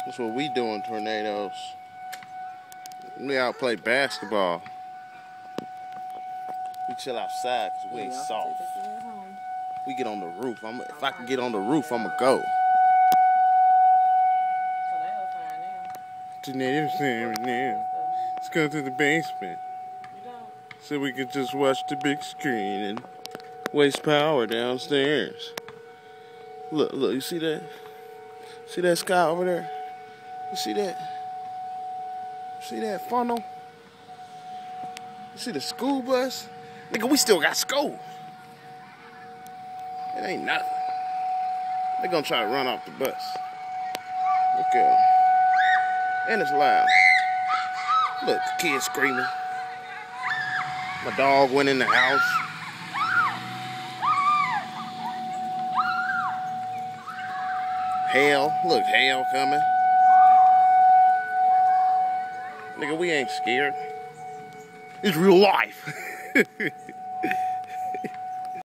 That's what we doing, tornadoes. We out play basketball. We chill outside because we ain't soft. We get on the roof. If I can get on the roof, I'ma go. Tornadoes now. Let's go to the basement. So we can just watch the big screen and waste power downstairs. Look, you see that? See that sky over there? You see that? See that funnel? You see the school bus? Nigga, we still got school. It ain't nothing. They gonna try to run off the bus. Look at them. And it's loud. Look, the kids screaming. My dog went in the house. Hail. Look, hail coming. Nigga, we ain't scared. It's real life.